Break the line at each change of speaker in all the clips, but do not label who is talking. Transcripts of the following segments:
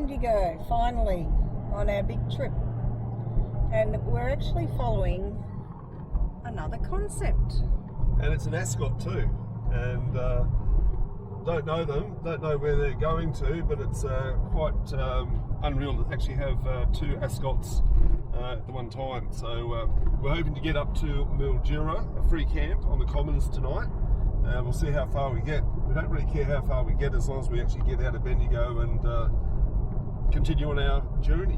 Bendigo, finally, on our big trip. And we're actually following another concept.
And it's an ascot too. And don't know them, don't know where they're going to, but it's quite unreal to actually have two ascots at the one time. So we're hoping to get up to Mildura, a free camp on the Commons tonight. We'll see how far we get. We don't really care how far we get as long as we actually get out of Bendigo and continue on our journey.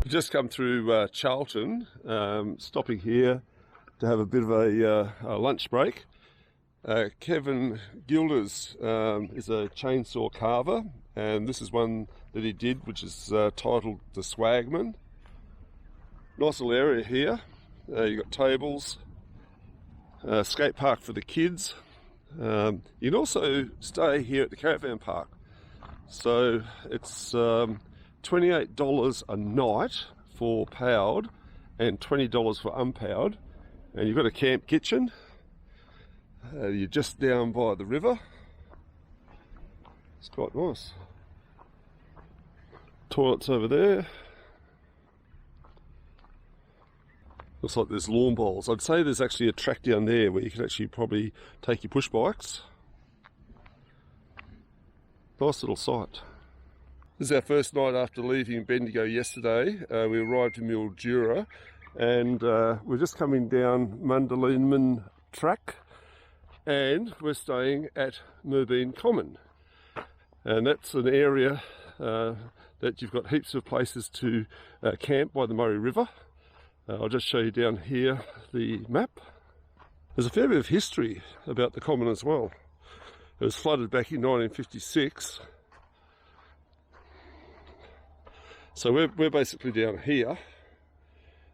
We've just come through Charlton, stopping here to have a bit of a lunch break. Kevin Gilders is a chainsaw carver, and this is one that he did, which is titled The Swagman. Nice little area here. You've got tables, skate park for the kids. You can also stay here at the caravan park. So it's $28 a night for powered and $20 for unpowered. And you've got a camp kitchen. You're just down by the river. It's quite nice. Toilets over there. Looks like there's lawn bowls. I'd say there's actually a track down there where you can actually probably take your push bikes. Nice little site. This is our first night after leaving Bendigo yesterday. We arrived in Mildura and we're just coming down Mundaleman track, and we're staying at Merbeen Common. And that's an area that you've got heaps of places to camp by the Murray River. I'll just show you down here the map. There's a fair bit of history about the Common as well. It was flooded back in 1956. So we're basically down here,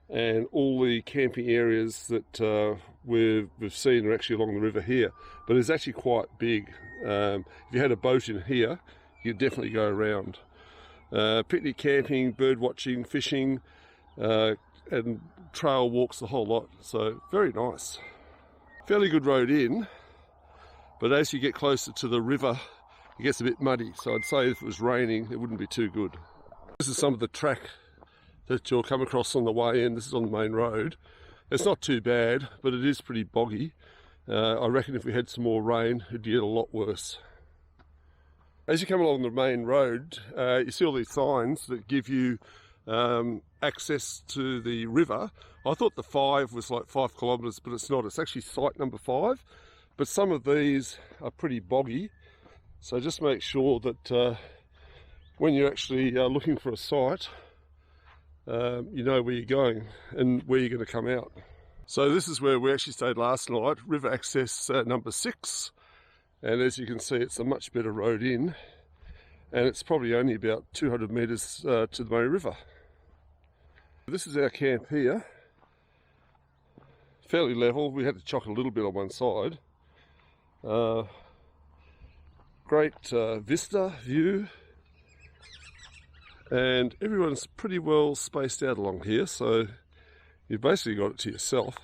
and all the camping areas that we've seen are actually along the river here. But it's actually quite big. If you had a boat in here, you'd definitely go around. Picnic camping, bird watching, fishing, and trail walks, the whole lot. So very nice. Fairly good road in, but as you get closer to the river, it gets a bit muddy. So I'd say if it was raining, it wouldn't be too good. This is some of the track that you'll come across on the way in. This is on the main road. It's not too bad, but it is pretty boggy. I reckon if we had some more rain, it'd get a lot worse. As you come along the main road, you see all these signs that give you access to the river. I thought the 5 was like 5 kilometres, but it's not. It's actually site number 5. But some of these are pretty boggy, so just make sure that when you're actually looking for a site, you know where you're going and where you're going to come out. So this is where we actually stayed last night, river access number 6. And as you can see, it's a much better road in, and it's probably only about 200 metres to the Murray River. This is our camp here. Fairly level. We had to chock a little bit on one side. Great vista view, and everyone's pretty well spaced out along here, so you've basically got it to yourself.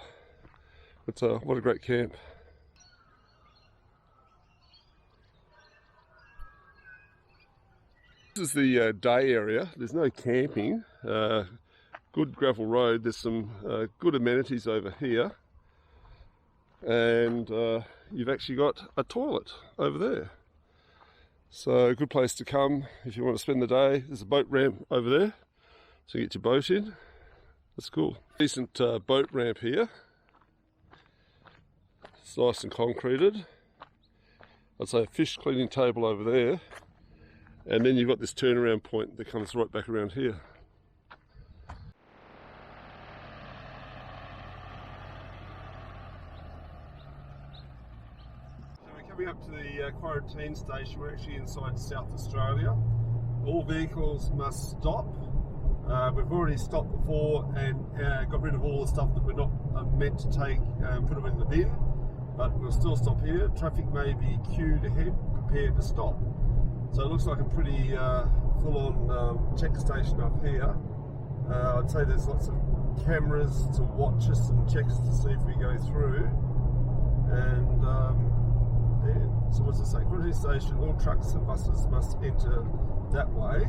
But what a great camp. This is the day area. There's no camping. Good gravel road. There's some good amenities over here, and you've actually got a toilet over there. So a good place to come if you want to spend the day. There's a boat ramp over there, so you get your boat in. That's cool. Decent boat ramp here. It's nice and concreted. I'd say a fish cleaning table over there, and then you've got this turnaround point that comes right back around here. Coming up to the quarantine station, we're actually inside South Australia. All vehicles must stop. We've already stopped before and got rid of all the stuff that we're not meant to take and put them in the bin, but we'll still stop here. Traffic may be queued ahead, prepared to stop. So it looks like a pretty full-on check station up here. I'd say there's lots of cameras to watch us and check us to see if we go through. And so what's it say? Quarantine station, all trucks and buses must enter that way.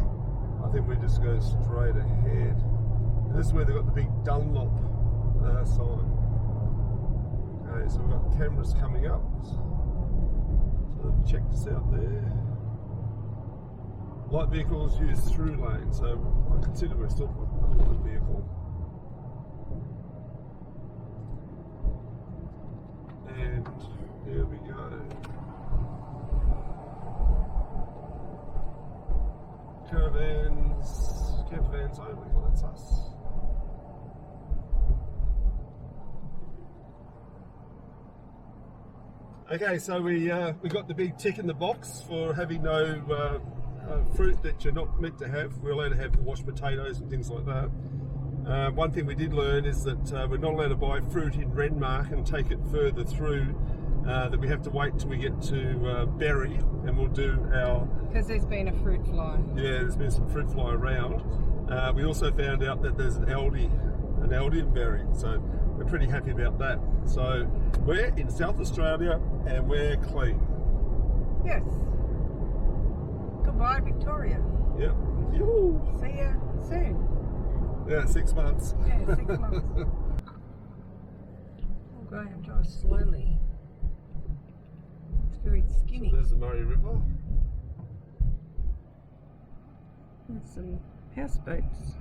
I think we just go straight ahead. And this is where they've got the big Dunlop sign. Okay, so we've got cameras coming up. So they've checked us out there. Light vehicles use through lane, so I consider we're still a light vehicle. And here we go. Caravans only, well, that's us. Okay, so we got the big tick in the box for having no fruit that you're not meant to have. We're allowed to have washed potatoes and things like that. One thing we did learn is that we're not allowed to buy fruit in Renmark and take it further through, that we have to wait till we get to Berry, and we'll do our...
Because there's been a fruit fly.
Yeah, there's been some fruit fly around. We also found out that there's an Aldi in Berry, so we're pretty happy about that. So we're in South Australia and we're clean.
Yes. Goodbye, Victoria.
Yep. Yoo.
See ya soon.
Yeah, 6 months.
Yeah, 6 months. We'll go and drive slowly. It's very skinny.
So there's the Murray River.
There's some houseboats.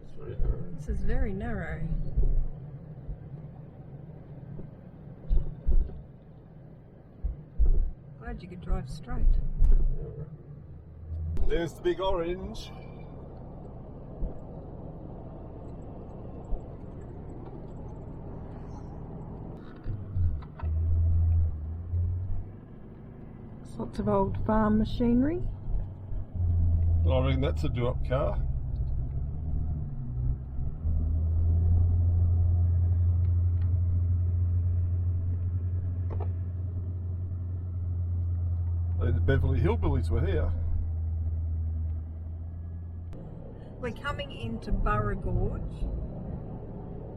It's very narrow.
This is very narrow. Glad you could drive straight.
There's the big orange.
Lots of old farm machinery.
I reckon that's a do-up car. The Beverly Hillbillies were here.
We're coming into Burra Gorge,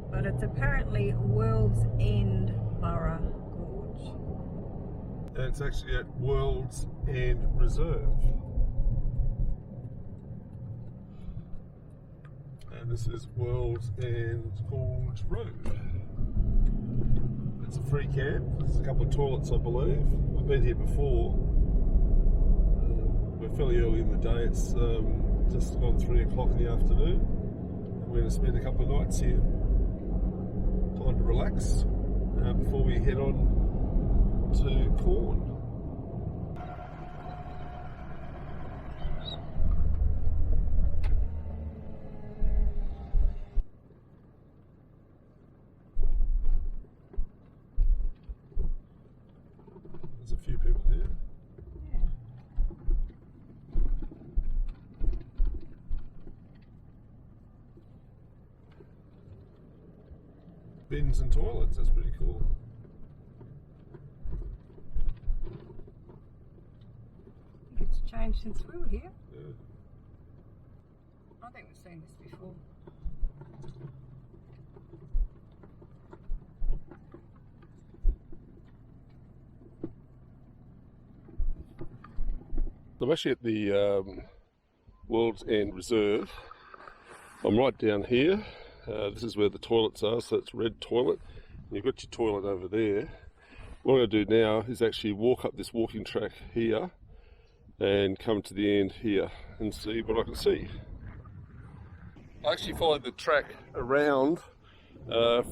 but it's apparently World's End Burra Gorge.
And it's actually at World's End Reserve. And this is World's End Gorge Road. It's a free camp. There's a couple of toilets, I believe. We've been here before. We're fairly early in the day. It's just gone 3 o'clock in the afternoon. We're going to spend a couple of nights here. Time to relax before we head on to Corn. There's a few people here. Bins and toilets, that's pretty cool.
I think it's changed since we were here.
Yeah.
I think we've seen this before.
I'm actually at the World's End Reserve. I'm right down here. This is where the toilets are, so it's red toilet. And you've got your toilet over there. What I'm going to do now is actually walk up this walking track here and come to the end here and see what I can see. I actually followed the track around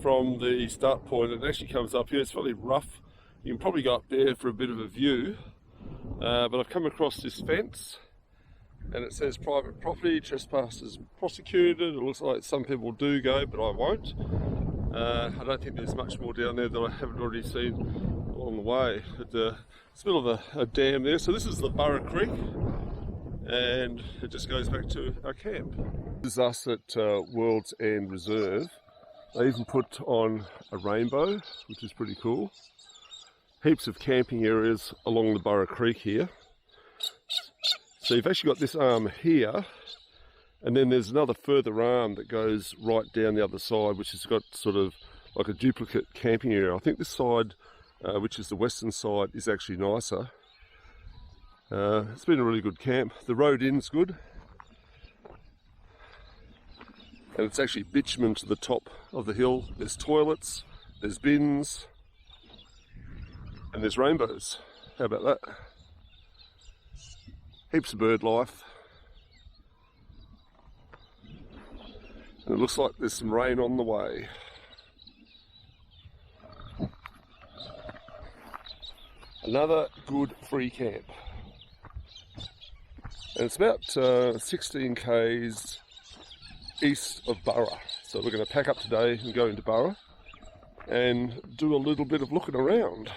from the start point. It actually comes up here. It's fairly rough. You can probably go up there for a bit of a view. But I've come across this fence and it says private property, trespassers prosecuted. It looks like some people do go, but I won't. I don't think there's much more down there that I haven't already seen along the way. It's a middle of a dam there. So this is the Burra Creek and it just goes back to our camp. This is us at World's End Reserve. They even put on a rainbow, which is pretty cool. Heaps of camping areas along the Burra Creek here. So you've actually got this arm here, and then there's another further arm that goes right down the other side, which has got sort of like a duplicate camping area. I think this side, which is the western side, is actually nicer. It's been a really good camp. The road in's good. And it's actually bitumen to the top of the hill. There's toilets, there's bins, and there's rainbows. How about that? Heaps of bird life. And it looks like there's some rain on the way. Another good free camp. And it's about 16 k's east of Burra. So we're going to pack up today and go into Burra and do a little bit of looking around.